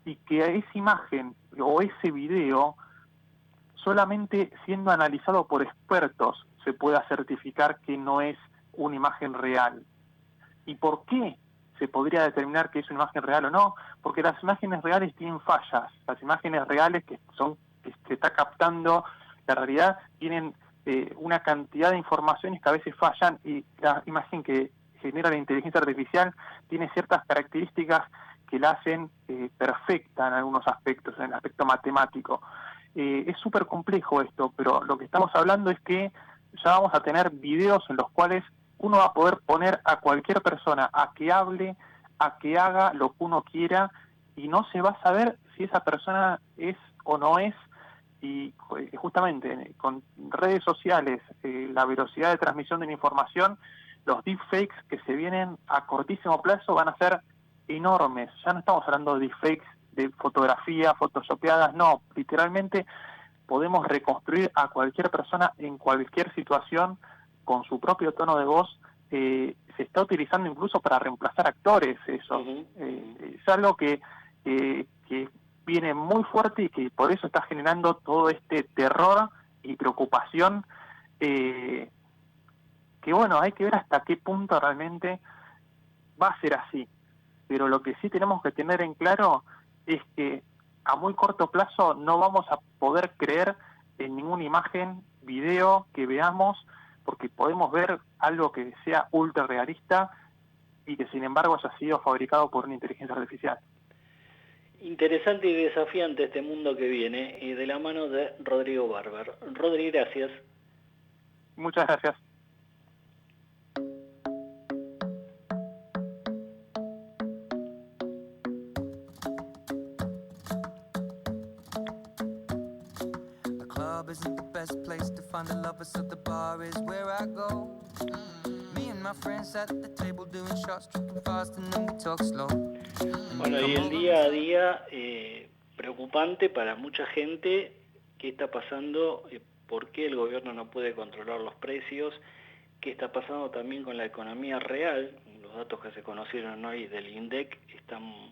Y que esa imagen o ese video, solamente siendo analizado por expertos, se pueda certificar que no es una imagen real. ¿Y por qué se podría determinar que es una imagen real o no? Porque las imágenes reales tienen fallas. Las imágenes reales que está captando la realidad tienen una cantidad de informaciones que a veces fallan, y la imagen que genera la inteligencia artificial tiene ciertas características que la hacen perfecta en algunos aspectos, en el aspecto matemático. Es súper complejo esto, pero lo que estamos hablando es que ya vamos a tener videos en los cuales uno va a poder poner a cualquier persona a que hable, a que haga lo que uno quiera, y no se va a saber si esa persona es o no es. Y justamente con redes sociales, la velocidad de transmisión de la información, los deepfakes que se vienen a cortísimo plazo van a ser enormes. Ya no estamos hablando de deepfakes de fotografía, photoshopeadas, no, literalmente podemos reconstruir a cualquier persona en cualquier situación con su propio tono de voz. Se está utilizando incluso para reemplazar actores, eso. Es algo que viene muy fuerte y que por eso está generando todo este terror y preocupación, que bueno, hay que ver hasta qué punto realmente va a ser así. Pero lo que sí tenemos que tener en claro es que a muy corto plazo no vamos a poder creer en ninguna imagen, video que veamos, porque podemos ver algo que sea ultra realista y que sin embargo haya sido fabricado por una inteligencia artificial. Interesante y desafiante este mundo que viene, y de la mano de Rodrigo Barber. Rodri, gracias. Muchas gracias. Isn't the best place to find the lovers, so the bar is where I go. Me and my friends at the table doing shots, tripping fast and then we talk slow. Bueno, y el día a día preocupante para mucha gente. ¿Qué está pasando? ¿Por qué el gobierno no puede controlar los precios? ¿Qué está pasando también con la economía real? Los datos que se conocieron hoy del INDEC están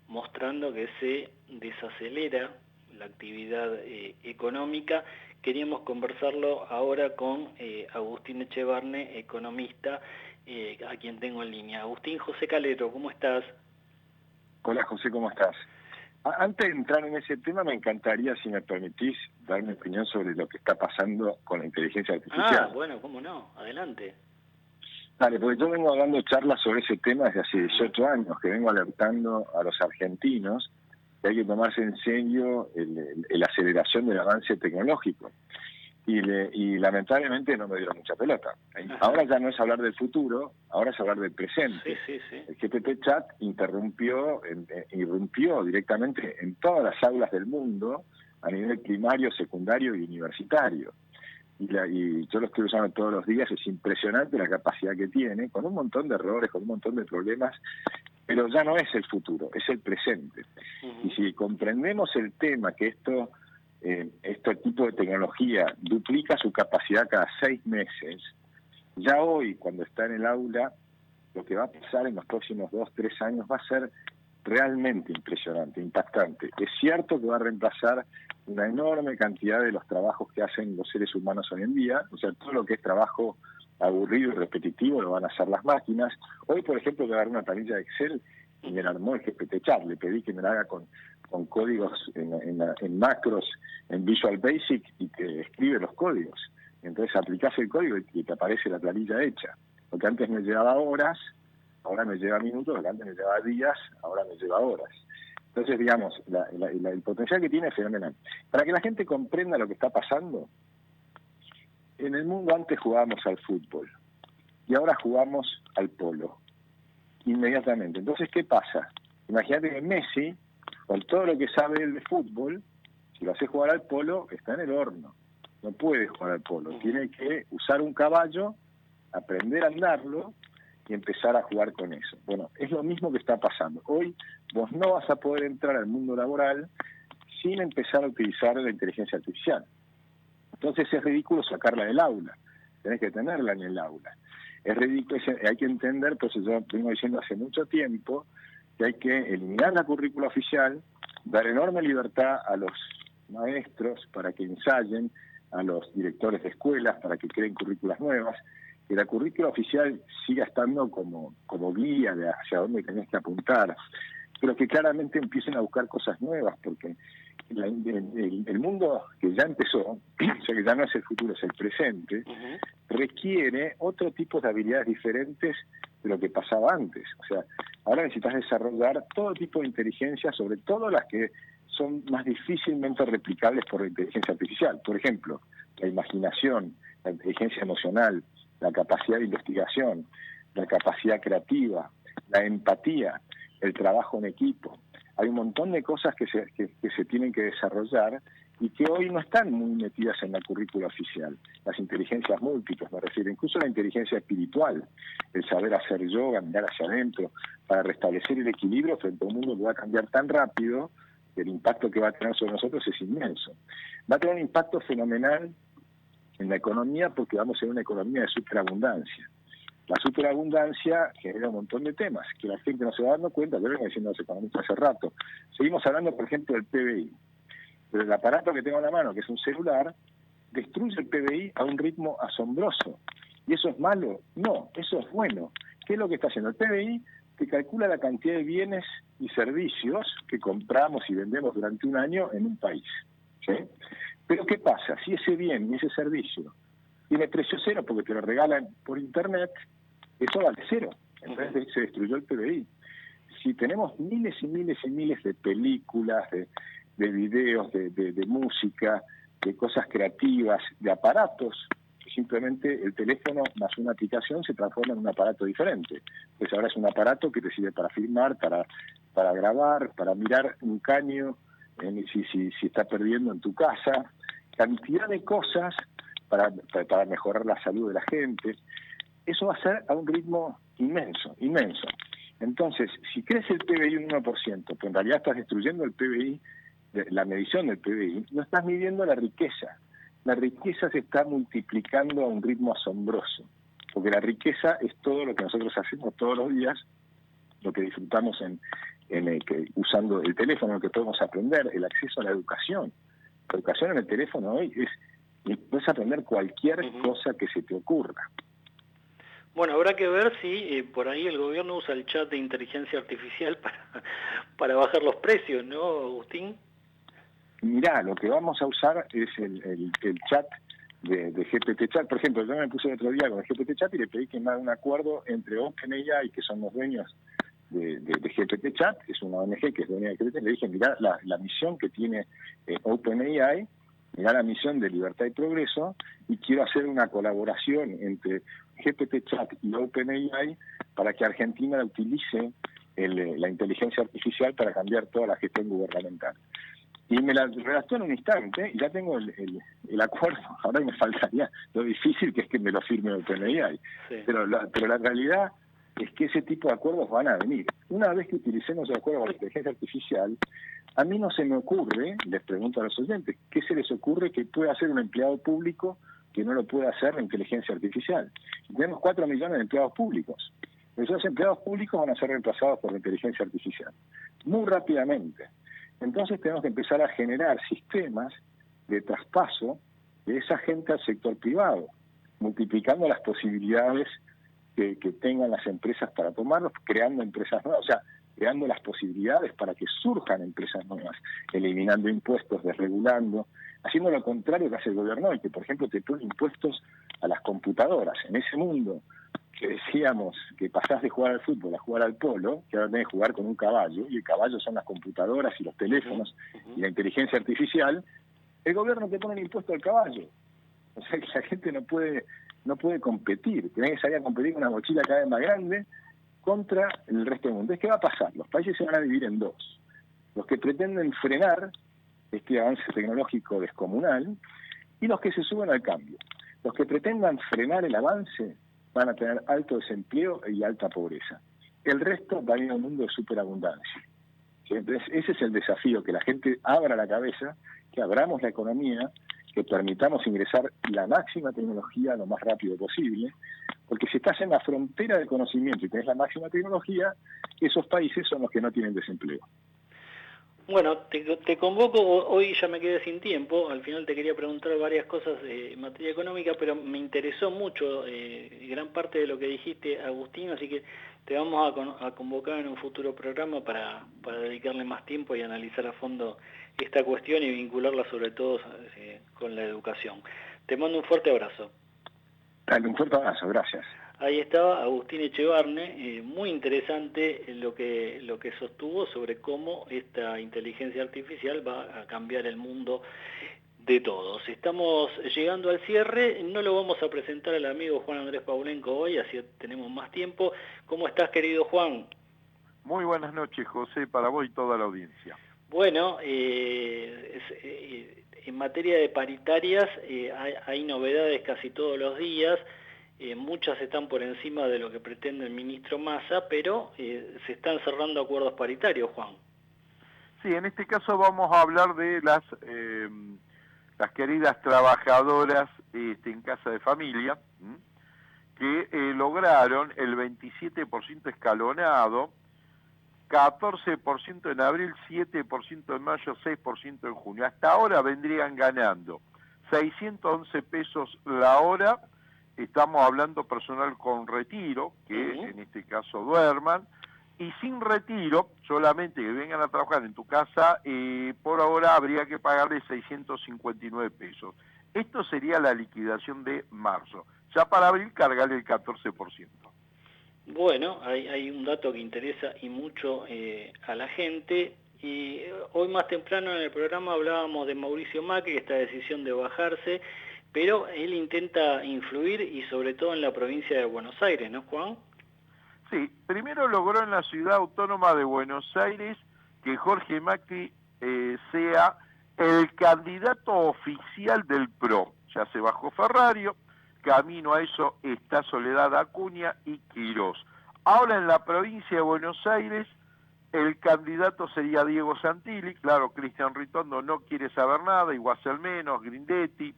mostrando que se desacelera la actividad económica. Queríamos conversarlo ahora con Agustín Echevarne, economista, a quien tengo en línea. Agustín, José Calero, ¿cómo estás? Hola José, ¿cómo estás? Antes de entrar en ese tema, me encantaría, si me permitís, dar mi opinión sobre lo que está pasando con la inteligencia artificial. Ah, bueno, cómo no, adelante. Dale, porque yo vengo dando charlas sobre ese tema desde hace 18 años, que vengo alertando a los argentinos que hay que tomarse en serio la aceleración del avance tecnológico. Y lamentablemente no me dieron mucha pelota. Ahora ya no es hablar del futuro, ahora es hablar del presente. Sí. El GPT-Chat irrumpió directamente en todas las aulas del mundo, a nivel primario, secundario y universitario. Y yo lo estoy usando todos los días. Es impresionante la capacidad que tiene, con un montón de errores, con un montón de problemas, pero ya no es el futuro, es el presente. Y si comprendemos el tema, que este tipo de tecnología duplica su capacidad cada 6 meses, Ya hoy, cuando está en el aula, lo que va a pasar en los próximos 2-3 años va a ser realmente impresionante, impactante. Es cierto que va a reemplazar una enorme cantidad de los trabajos que hacen los seres humanos hoy en día, o sea, todo lo que es trabajo aburrido y repetitivo lo van a hacer las máquinas. Hoy, por ejemplo, voy a dar una planilla de Excel y me la armó el GPT-Chat, le pedí que me la haga con códigos en macros, en Visual Basic, y te escribe los códigos. Entonces aplicás el código y te aparece la planilla hecha. Lo que antes me llevaba horas, ahora me lleva minutos, lo que antes me llevaba días, ahora me lleva horas. Entonces, digamos, el potencial que tiene es fenomenal. Para que la gente comprenda lo que está pasando, en el mundo antes jugábamos al fútbol y ahora jugamos al polo, inmediatamente. Entonces, ¿qué pasa? Imagínate que Messi, con todo lo que sabe él de fútbol, si lo hace jugar al polo, está en el horno. No puede jugar al polo, tiene que usar un caballo, aprender a andarlo y empezar a jugar con eso. Bueno, es lo mismo que está pasando. Hoy vos no vas a poder entrar al mundo laboral sin empezar a utilizar la inteligencia artificial. Entonces es ridículo sacarla del aula, tenés que tenerla en el aula. Es ridículo, hay que entender, pues yo vengo diciendo hace mucho tiempo, que hay que eliminar la currícula oficial, dar enorme libertad a los maestros para que ensayen, a los directores de escuelas para que creen currículas nuevas, que la currícula oficial siga estando como guía de hacia dónde tenés que apuntar, pero que claramente empiecen a buscar cosas nuevas, porque el mundo que ya empezó, o sea que ya no es el futuro, es el presente, requiere otro tipo de habilidades diferentes de lo que pasaba antes. O sea, ahora necesitas desarrollar todo tipo de inteligencia, sobre todo las que son más difícilmente replicables por la inteligencia artificial. Por ejemplo, la imaginación, la inteligencia emocional, la capacidad de investigación, la capacidad creativa, la empatía, el trabajo en equipo. Hay un montón de cosas que se tienen que desarrollar y que hoy no están muy metidas en la currícula oficial. Las inteligencias múltiples, me refiero, incluso la inteligencia espiritual, el saber hacer yoga, mirar hacia adentro, para restablecer el equilibrio frente a un mundo que va a cambiar tan rápido que el impacto que va a tener sobre nosotros es inmenso. Va a tener un impacto fenomenal en la economía porque vamos a ser una economía de superabundancia. La superabundancia genera un montón de temas que la gente no se va dando cuenta, que vengo diciendo los economistas hace rato. Seguimos hablando, por ejemplo, del PBI. Pero el aparato que tengo en la mano, que es un celular, destruye el PBI a un ritmo asombroso. ¿Y eso es malo? No, eso es bueno. ¿Qué es lo que está haciendo? El PBI te calcula la cantidad de bienes y servicios que compramos y vendemos durante un año en un país. ¿Sí? Pero ¿qué pasa? Si ese bien y ese servicio tiene precio cero porque te lo regalan por internet, eso vale cero. Entonces se destruyó el PBI. Si tenemos miles y miles y miles de películas, de videos, de música, de cosas creativas, de aparatos, simplemente el teléfono más una aplicación se transforma en un aparato diferente. Pues ahora es un aparato que te sirve para filmar, para grabar, para mirar un caño, si está perdiendo en tu casa, cantidad de cosas para mejorar la salud de la gente. Eso va a ser a un ritmo inmenso, inmenso. Entonces, si crece el PBI un 1%, pero en realidad estás destruyendo el PBI, la medición del PBI, no estás midiendo la riqueza. La riqueza se está multiplicando a un ritmo asombroso, porque la riqueza es todo lo que nosotros hacemos todos los días, lo que disfrutamos usando el teléfono, lo que podemos aprender, el acceso a la educación. La educación en el teléfono hoy puedes aprender cualquier cosa que se te ocurra. Bueno, habrá que ver si por ahí el gobierno usa el chat de inteligencia artificial para bajar los precios, ¿no, Agustín? Mirá, lo que vamos a usar es el chat de GPT-Chat. Por ejemplo, yo me puse el otro día con el GPT-Chat y le pedí que me haga un acuerdo entre OpenAI, que son los dueños de GPT-Chat, es una ONG que es dueña de GPT. Le dije, mirá la misión que tiene OpenAI, mirá la misión de libertad y progreso, y quiero hacer una colaboración entre GPT-Chat y OpenAI para que Argentina utilice la inteligencia artificial para cambiar toda la gestión gubernamental. Y me la redactó en un instante y ya tengo el acuerdo. Ahora me faltaría lo difícil que es que me lo firme OpenAI. Sí. Pero la realidad es que ese tipo de acuerdos van a venir. Una vez que utilicemos el acuerdo con la inteligencia artificial, a mí no se me ocurre, les pregunto a los oyentes, ¿qué se les ocurre que pueda hacer un empleado público que no lo puede hacer la inteligencia artificial. Y tenemos 4 millones de empleados públicos. Esos empleados públicos van a ser reemplazados por la inteligencia artificial, muy rápidamente. Entonces tenemos que empezar a generar sistemas de traspaso de esa gente al sector privado, multiplicando las posibilidades que tengan las empresas para tomarlos, creando empresas nuevas, o sea, creando las posibilidades para que surjan empresas nuevas, eliminando impuestos, desregulando, haciendo lo contrario que hace el gobierno hoy, que por ejemplo te pone impuestos a las computadoras. En ese mundo que decíamos que pasás de jugar al fútbol a jugar al polo, que ahora tenés que jugar con un caballo, y el caballo son las computadoras y los teléfonos y la inteligencia artificial, el gobierno te pone el impuesto al caballo. O sea que la gente no puede competir, tenés que salir a competir con una mochila cada vez más grande contra el resto del mundo. Entonces, ¿qué va a pasar? Los países se van a dividir en dos. Los que pretenden frenar este avance tecnológico descomunal y los que se suben al cambio. Los que pretendan frenar el avance van a tener alto desempleo y alta pobreza. El resto va a ir a un mundo de superabundancia. ¿Sí? Entonces, ese es el desafío, que la gente abra la cabeza, que abramos la economía, que permitamos ingresar la máxima tecnología lo más rápido posible, porque si estás en la frontera del conocimiento y tenés la máxima tecnología, esos países son los que no tienen desempleo. Bueno, te convoco, hoy ya me quedé sin tiempo, al final te quería preguntar varias cosas en materia económica, pero me interesó mucho gran parte de lo que dijiste, Agustín, así que te vamos a convocar en un futuro programa para dedicarle más tiempo y analizar a fondo esta cuestión y vincularla sobre todo con la educación. Te mando un fuerte abrazo. Dale, un fuerte abrazo, gracias. Ahí estaba Agustín Echevarne, muy interesante lo que sostuvo sobre cómo esta inteligencia artificial va a cambiar el mundo de todos. Estamos llegando al cierre, no lo vamos a presentar al amigo Juan Andrés Paulenco hoy, así tenemos más tiempo. ¿Cómo estás, querido Juan? Muy buenas noches, José, para vos y toda la audiencia. Bueno, en materia de paritarias hay novedades casi todos los días. Muchas están por encima de lo que pretende el ministro Massa, pero se están cerrando acuerdos paritarios, Juan. Sí, en este caso vamos a hablar de las queridas trabajadoras en casa de familia, que lograron el 27% escalonado, 14% en abril, 7% en mayo, 6% en junio. Hasta ahora vendrían ganando 611 pesos la hora. Estamos hablando personal con retiro, que en este caso duerman, y sin retiro, solamente que vengan a trabajar en tu casa, por ahora habría que pagarle 659 pesos. Esto sería la liquidación de marzo. Ya para abril, cargarle el 14%. Bueno, hay un dato que interesa y mucho a la gente. Y hoy más temprano en el programa hablábamos de Mauricio Macri, esta decisión de bajarse, pero él intenta influir y sobre todo en la provincia de Buenos Aires, ¿no, Juan? Sí, primero logró en la ciudad autónoma de Buenos Aires que Jorge Macri sea el candidato oficial del PRO. Ya se bajó Ferrario, camino a eso está Soledad Acuña y Quirós. Ahora en la provincia de Buenos Aires el candidato sería Diego Santilli, claro, Cristian Ritondo no quiere saber nada, Iguacel menos, Grindetti.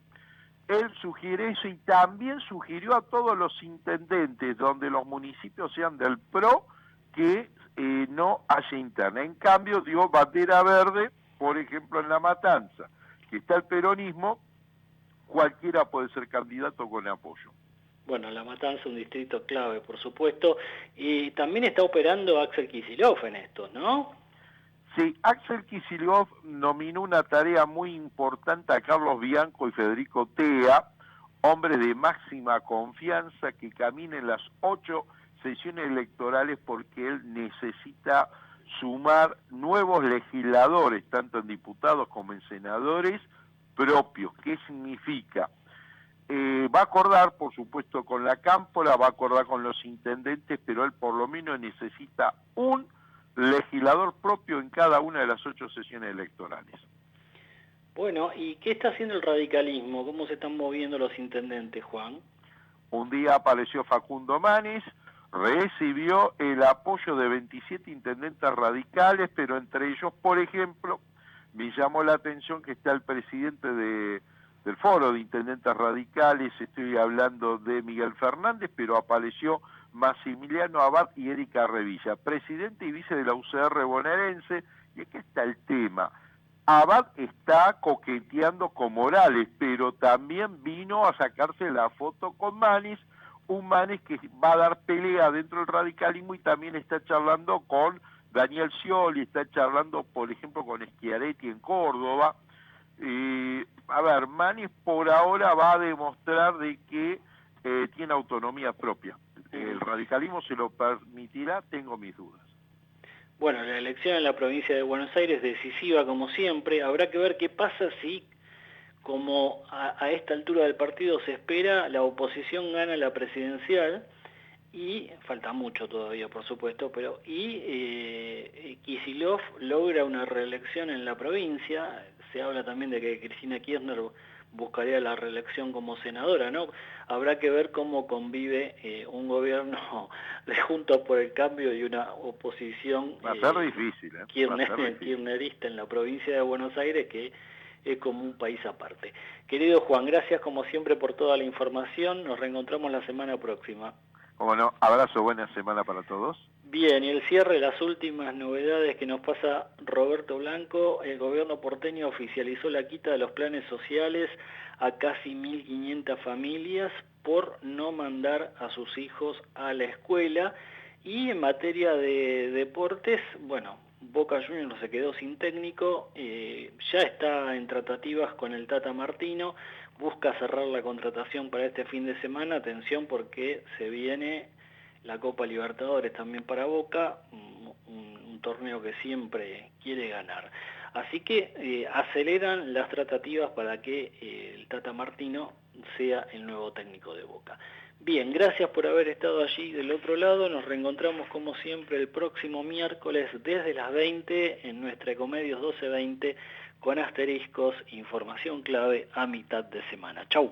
Él sugiere eso y también sugirió a todos los intendentes donde los municipios sean del PRO que no haya interna. En cambio, dio bandera verde, por ejemplo, en La Matanza, que está el peronismo, cualquiera puede ser candidato con apoyo. Bueno, La Matanza, un distrito clave, por supuesto. Y también está operando Axel Kicillof en esto, ¿no? Sí, Axel Kicillof nominó una tarea muy importante a Carlos Bianco y Federico Tea, hombres de máxima confianza que caminen las 8 sesiones electorales porque él necesita sumar nuevos legisladores, tanto en diputados como en senadores propios. ¿Qué significa? Va a acordar, por supuesto, con la Cámpora, va a acordar con los intendentes, pero él por lo menos necesita un legislador propio en cada una de las 8 sesiones electorales. Bueno, ¿y qué está haciendo el radicalismo? ¿Cómo se están moviendo los intendentes, Juan? Un día apareció Facundo Manes, recibió el apoyo de 27 intendentes radicales, pero entre ellos, por ejemplo, me llamó la atención que está el presidente del Foro de Intendentes Radicales, estoy hablando de Miguel Fernández, pero apareció Maximiliano Abad y Erika Revilla, presidente y vice de la UCR bonaerense, y aquí está el tema. Abad está coqueteando con Morales, pero también vino a sacarse la foto con Manis, un Manis que va a dar pelea dentro del radicalismo y también está charlando con Daniel Scioli, está charlando, por ejemplo, con Schiaretti en Córdoba. A ver, Manis por ahora va a demostrar de que tiene autonomía propia. ¿El radicalismo se lo permitirá? Tengo mis dudas. Bueno, la elección en la provincia de Buenos Aires es decisiva como siempre. Habrá que ver qué pasa si, como a esta altura del partido se espera, la oposición gana la presidencial, y falta mucho todavía, por supuesto, pero Kicillof logra una reelección en la provincia. Se habla también de que Cristina Kirchner buscaría la reelección como senadora, ¿no? Habrá que ver cómo convive un gobierno de Juntos por el Cambio y una oposición va a ser difícil, kirchnerista en la provincia de Buenos Aires, que es como un país aparte. Querido Juan, gracias como siempre por toda la información. Nos reencontramos la semana próxima. Bueno, abrazo, buena semana para todos. Bien, y el cierre, las últimas novedades que nos pasa Roberto Blanco. El gobierno porteño oficializó la quita de los planes sociales a casi 1.500 familias por no mandar a sus hijos a la escuela. Y en materia de deportes, bueno, Boca Juniors se quedó sin técnico, ya está en tratativas con el Tata Martino, busca cerrar la contratación para este fin de semana. Atención, porque se viene la Copa Libertadores también para Boca, un torneo que siempre quiere ganar. Así que aceleran las tratativas para que el Tata Martino sea el nuevo técnico de Boca. Bien, gracias por haber estado allí del otro lado. Nos reencontramos como siempre el próximo miércoles desde las 20 en nuestra Ecomedios 1220 con asteriscos, información clave a mitad de semana. Chau.